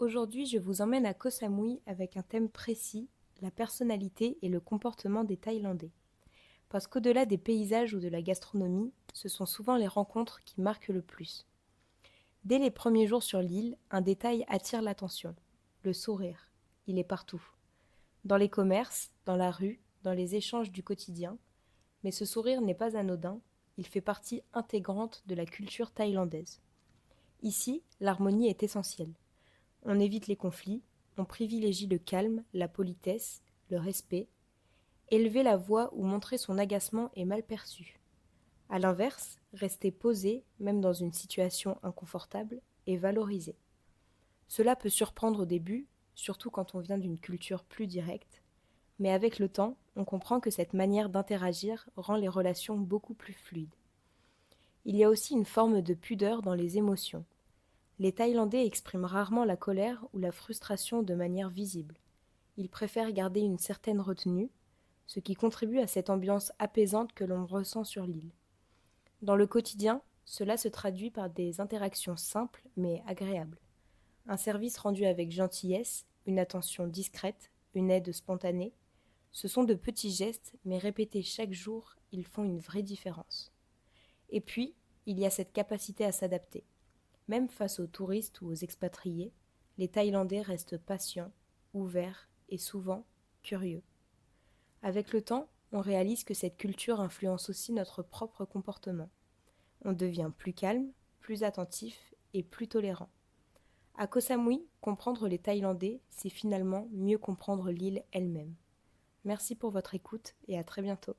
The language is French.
Aujourd'hui, je vous emmène à Koh Samui avec un thème précis, la personnalité et le comportement des Thaïlandais. Parce qu'au-delà des paysages ou de la gastronomie, ce sont souvent les rencontres qui marquent le plus. Dès les premiers jours sur l'île, un détail attire l'attention, le sourire. Il est partout. Dans les commerces, dans la rue, dans les échanges du quotidien. Mais ce sourire n'est pas anodin, il fait partie intégrante de la culture thaïlandaise. Ici, l'harmonie est essentielle. On évite les conflits, on privilégie le calme, la politesse, le respect. Élever la voix ou montrer son agacement est mal perçu. À l'inverse, rester posé, même dans une situation inconfortable, est valorisé. Cela peut surprendre au début, surtout quand on vient d'une culture plus directe, mais avec le temps, on comprend que cette manière d'interagir rend les relations beaucoup plus fluides. Il y a aussi une forme de pudeur dans les émotions. Les Thaïlandais expriment rarement la colère ou la frustration de manière visible. Ils préfèrent garder une certaine retenue, ce qui contribue à cette ambiance apaisante que l'on ressent sur l'île. Dans le quotidien, cela se traduit par des interactions simples mais agréables. Un service rendu avec gentillesse, une attention discrète, une aide spontanée, ce sont de petits gestes, mais répétés chaque jour, ils font une vraie différence. Et puis, il y a cette capacité à s'adapter. Même face aux touristes ou aux expatriés, les Thaïlandais restent patients, ouverts et souvent curieux. Avec le temps, on réalise que cette culture influence aussi notre propre comportement. On devient plus calme, plus attentif et plus tolérant. À Koh Samui, comprendre les Thaïlandais, c'est finalement mieux comprendre l'île elle-même. Merci pour votre écoute et à très bientôt.